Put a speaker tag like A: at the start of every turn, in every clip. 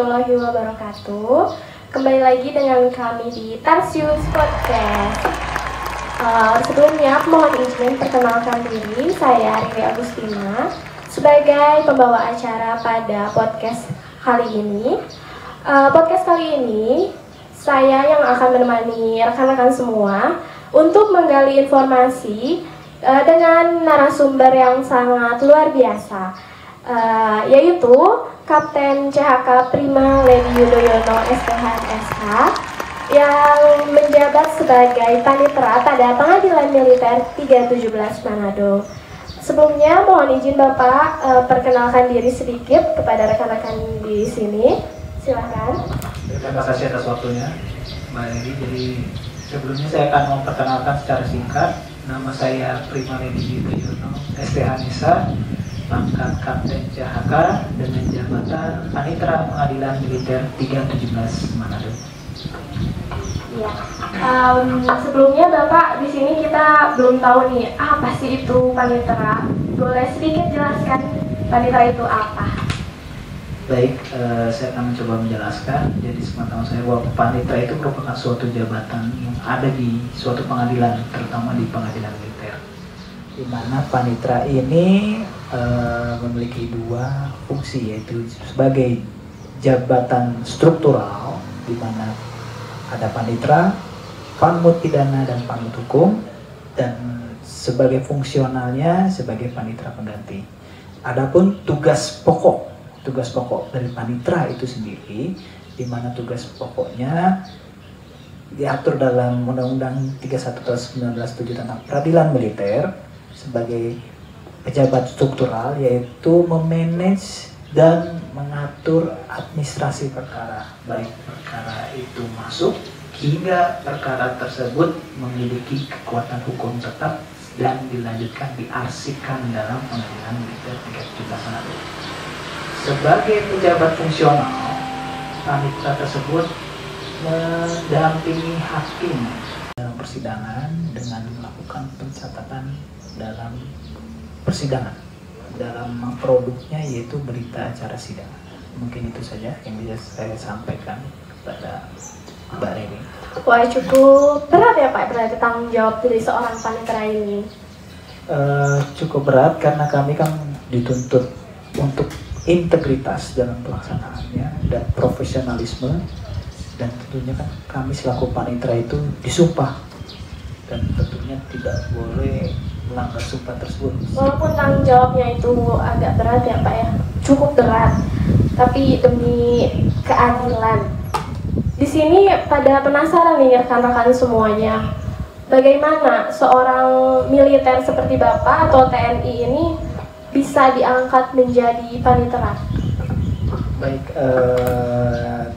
A: warahmatullahi wabarakatuh. Kembali lagi dengan kami di Tarsius Podcast. Sebelumnya aku mohon izin perkenalkan diri, saya Riri Agustina sebagai pembawa acara pada podcast kali ini. Podcast kali ini saya yang akan menemani rekan-rekan semua untuk menggali informasi dengan narasumber yang sangat luar biasa, yaitu Kapten CHK Prima Lady Yudhoyono SPH yang menjabat sebagai Panitera pada Pengadilan Militer 317 Manado. Sebelumnya mohon izin Bapak perkenalkan diri sedikit kepada rekan-rekan di sini. Silahkan.
B: Terima kasih atas waktunya, Mbak Lady. Jadi sebelumnya saya akan memperkenalkan secara singkat. Nama saya Prima Lady Yudhoyono SPH pangkat Kapten CHK dengan jabatan Panitera Pengadilan Militer 317 Manado.
A: Ya. Sebelumnya Bapak, di sini kita belum tahu nih apa sih itu Panitera. Boleh sedikit jelaskan Panitera itu apa?
B: Baik, saya akan mencoba menjelaskan. Jadi sepengetahuan saya bahwa Panitera itu merupakan suatu jabatan yang ada di suatu pengadilan, terutama di pengadilan militer, di mana Panitera ini memiliki dua fungsi, yaitu sebagai jabatan struktural, di mana ada Panitera, Panmut Pidana dan Panmut Hukum, dan sebagai fungsionalnya sebagai Panitera pengganti. Adapun tugas pokok dari Panitera itu sendiri, di mana tugas pokoknya diatur dalam Undang-Undang 31 tahun 1907 tentang peradilan militer sebagai pejabat struktural, yaitu memanage dan mengatur administrasi perkara, baik perkara itu masuk hingga perkara tersebut memiliki kekuatan hukum tetap dan dilanjutkan diarsipkan dalam pengadilan militer 317 Manado. Sebagai pejabat fungsional, Panitera tersebut mendampingi hakim dalam persidangan dengan melakukan pencatatan dalam persidangan, dalam produknya yaitu berita acara sidang. Mungkin itu saja yang bisa saya sampaikan kepada Mbak Reni.
A: Wah, cukup berat ya Pak, berarti tanggung jawab dari seorang Panitera ini.
B: Cukup berat karena kami kan dituntut untuk integritas dalam pelaksanaannya dan profesionalisme, dan tentunya kan kami selaku Panitera itu disumpah dan tentunya tidak boleh melanggar sumpah tersebut.
A: Walaupun tanggung jawabnya itu agak berat ya Pak ya, cukup berat, tapi demi keadilan. Di sini pada penasaran nih rekan-rekan semuanya, bagaimana seorang militer seperti Bapak atau TNI ini bisa diangkat menjadi Panitera?
B: Baik,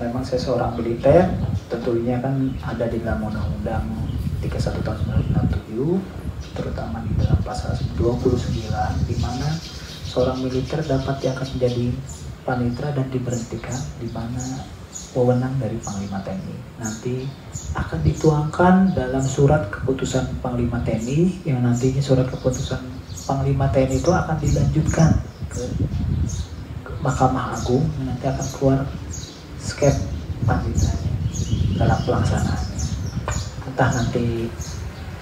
B: memang saya seorang militer, tentunya kan ada di dalam Undang-Undang 31 tahun 1967, terutama di dalam pasal 29, di mana seorang militer dapat diangkat menjadi Panitera dan diberhentikan, di mana wewenang dari Panglima TNI. Nanti akan dituangkan dalam surat keputusan Panglima TNI, yang nantinya surat keputusan Panglima TNI itu akan dilanjutkan ke Mahkamah Agung, yang nanti akan keluar skep Panitera dalam pelaksanaannya. Entah nanti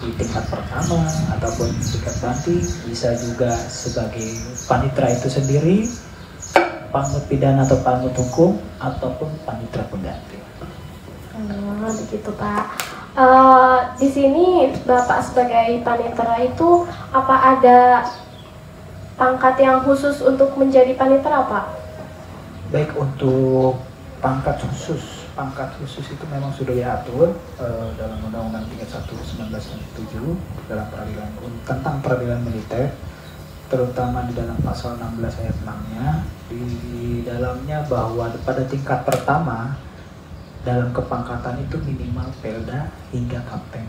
B: di tingkat pertama ataupun tingkat ganti, bisa juga sebagai Panitera itu sendiri, Panmut Pidana atau Panmut Hukum, ataupun Panitera pengganti.
A: Begitu Pak. Di sini Bapak sebagai Panitera itu apa ada pangkat yang khusus untuk menjadi Panitera Pak?
B: Baik, untuk pangkat khusus itu memang sudah diatur dalam Undang-Undang 31 1997 dalam peradilan tentang peradilan militer, terutama di dalam pasal 16 ayat 6-nya, di dalamnya bahwa pada tingkat pertama dalam kepangkatan itu minimal pelda hingga kapten.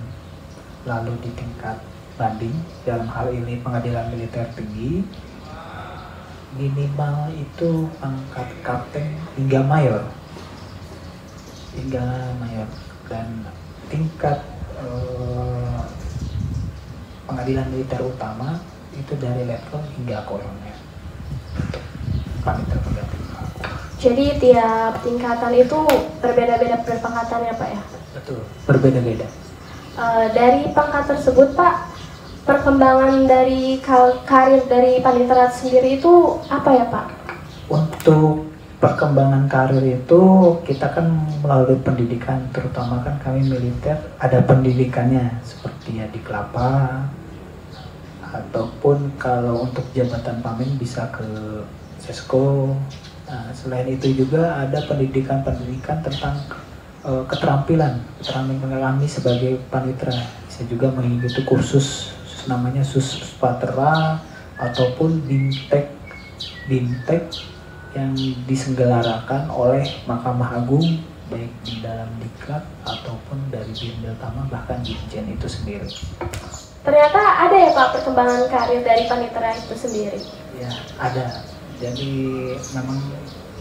B: Lalu di tingkat banding, dalam hal ini pengadilan militer tinggi, minimal itu pangkat kapten hingga mayor. Dan tingkat pengadilan militer utama itu dari level hingga kolonel. Panitera pengganti.
A: Jadi tiap tingkatan itu berbeda-beda pangkatannya Pak ya?
B: Betul, berbeda-beda.
A: Dari pangkat tersebut Pak, perkembangan dari karir dari panitera sendiri itu apa ya Pak?
B: Untuk perkembangan karir itu kita kan melalui pendidikan, terutama kan kami militer ada pendidikannya seperti ya di Kelapa, ataupun kalau untuk jabatan pamin bisa ke Sesko. Nah, selain itu juga ada pendidikan tentang keterampilan kami sebagai panitera. Bisa juga mengikuti kursus namanya Suspatera ataupun Bintek yang diselenggarakan oleh Mahkamah Agung, baik di dalam Diklat ataupun dari Bimbel Tama, bahkan Dirjen itu sendiri.
A: Ternyata ada ya Pak perkembangan karir dari panitera itu sendiri?
B: Ya, ada. Jadi memang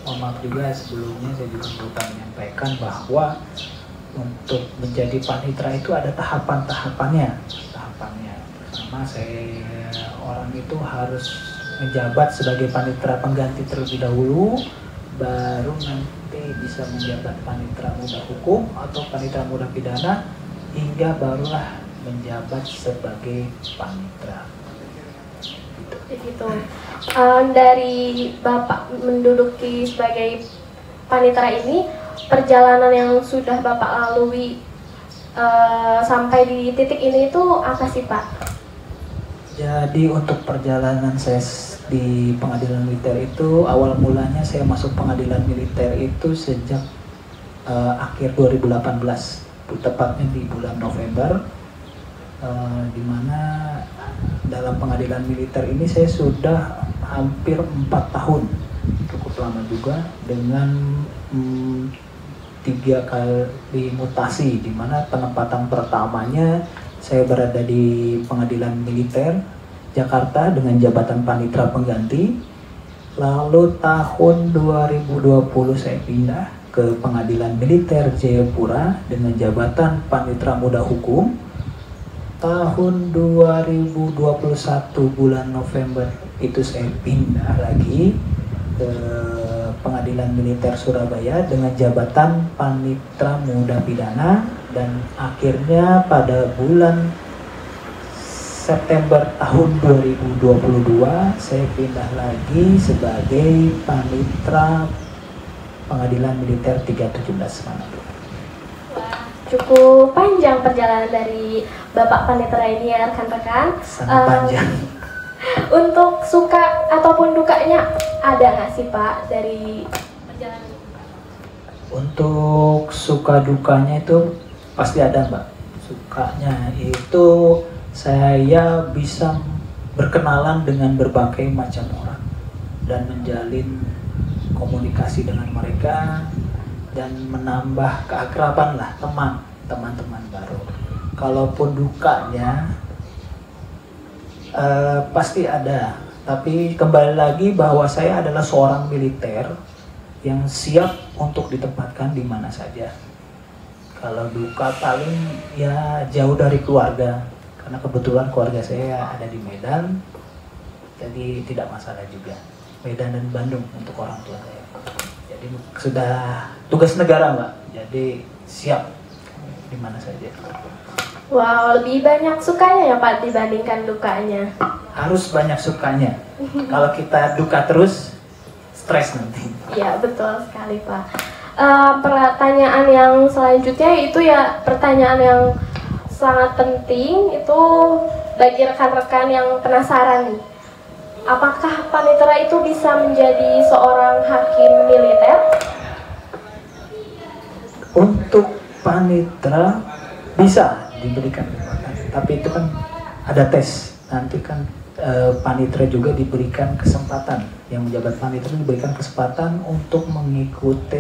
B: mohon maaf juga sebelumnya saya juga lupa menyampaikan bahwa untuk menjadi panitera itu ada tahapannya. Pertama orang itu harus menjabat sebagai panitera pengganti terlebih dahulu, baru nanti bisa menjabat panitera muda hukum atau panitera muda pidana, hingga barulah menjabat sebagai panitera.
A: Begitu. Dari Bapak menduduki sebagai panitera ini, perjalanan yang sudah Bapak lalui sampai di titik ini itu apa sih Pak?
B: Jadi untuk perjalanan saya di pengadilan militer itu, awal mulanya saya masuk pengadilan militer itu sejak akhir 2018, tepatnya di bulan November, di mana dalam pengadilan militer ini saya sudah hampir 4 tahun, cukup lama juga, dengan 3 kali mutasi, di mana penempatan pertamanya saya berada di pengadilan militer Jakarta dengan jabatan panitera pengganti. Lalu tahun 2020 saya pindah ke pengadilan militer Jayapura dengan jabatan panitera muda hukum. Tahun 2021 bulan November itu saya pindah lagi ke pengadilan militer Surabaya dengan jabatan panitera muda pidana, dan akhirnya pada bulan September tahun 2022 saya pindah lagi sebagai panitera pengadilan militer 317 Manado.
A: Cukup panjang perjalanan dari Bapak panitera ini ya rekan-rekan.
B: Sangat panjang.
A: Untuk suka ataupun dukanya ada nggak sih Pak dari perjalanan ini?
B: Untuk suka dukanya itu pasti ada Mbak. Sukanya itu saya bisa berkenalan dengan berbagai macam orang dan menjalin komunikasi dengan mereka dan menambah keakraban lah, teman-teman baru. Kalaupun dukanya pasti ada, tapi kembali lagi bahwa saya adalah seorang militer yang siap untuk ditempatkan di mana saja. Kalau duka paling ya jauh dari keluarga, karena kebetulan keluarga saya ada di Medan, jadi tidak masalah juga. Medan dan Bandung untuk orang tua saya. Jadi sudah tugas negara Mbak, jadi siap di mana saja.
A: Wow, lebih banyak sukanya ya Pak dibandingkan dukanya.
B: Harus banyak sukanya. Kalau kita duka terus, stres nanti.
A: Iya, betul sekali Pak. Pertanyaan yang selanjutnya itu ya pertanyaan yang sangat penting, itu bagi rekan-rekan yang penasaran nih. Apakah panitera itu bisa menjadi seorang hakim militer?
B: Untuk panitera bisa diberikan kesempatan, tapi itu kan ada tes. Nanti kan panitera juga diberikan kesempatan, yang menjabat panitera diberikan kesempatan untuk mengikuti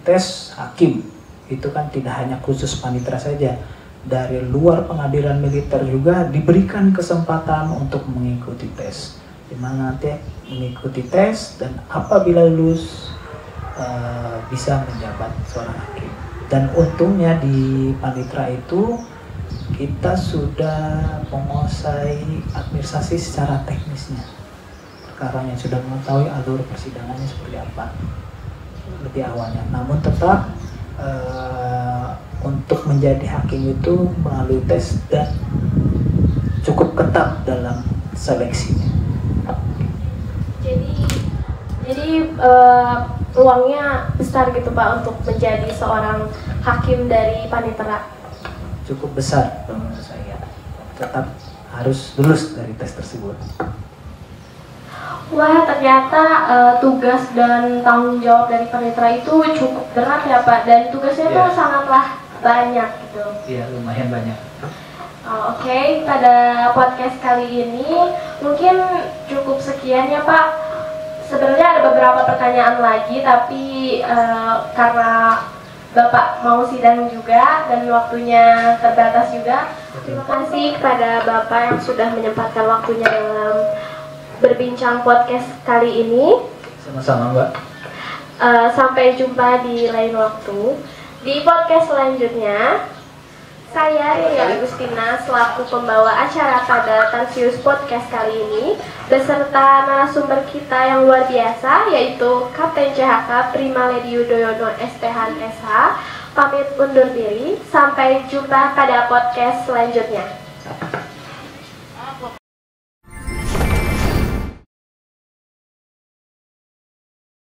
B: tes hakim. Itu kan tidak hanya khusus panitera saja, dari luar pengadilan militer juga diberikan kesempatan untuk mengikuti tes, dimana nanti mengikuti tes dan apabila lulus bisa menjabat seorang hakim. Dan untungnya di panitera itu kita sudah menguasai administrasi secara teknisnya, sekarang yang sudah mengetahui alur persidangannya seperti apa lebih awalnya. Namun tetap untuk menjadi hakim itu melalui tes dan cukup ketat dalam seleksinya.
A: Jadi peluangnya besar gitu Pak untuk menjadi seorang hakim dari Panitera.
B: Cukup besar menurut saya. Tetap harus lulus dari tes tersebut.
A: Wah, ternyata tugas dan tanggung jawab dari Panitera itu cukup berat ya Pak, dan tugasnya itu sangatlah banyak gitu.
B: Iya, lumayan banyak.
A: Oke, pada podcast kali ini mungkin cukup sekian ya Pak. Sebenarnya ada beberapa pertanyaan lagi, tapi karena Bapak mau sidang juga dan waktunya terbatas juga, terima kasih kepada Bapak yang sudah menyempatkan waktunya dalam berbincang podcast kali ini.
B: Sama-sama Mbak.
A: Sampai jumpa di lain waktu. Di podcast selanjutnya, saya Riri Agustina selaku pembawa acara pada Tarsius Podcast kali ini beserta narasumber kita yang luar biasa, yaitu Kapten CHK Prima Ledi Yudhoyono SPH SH, pamit undur diri. Sampai jumpa pada podcast selanjutnya.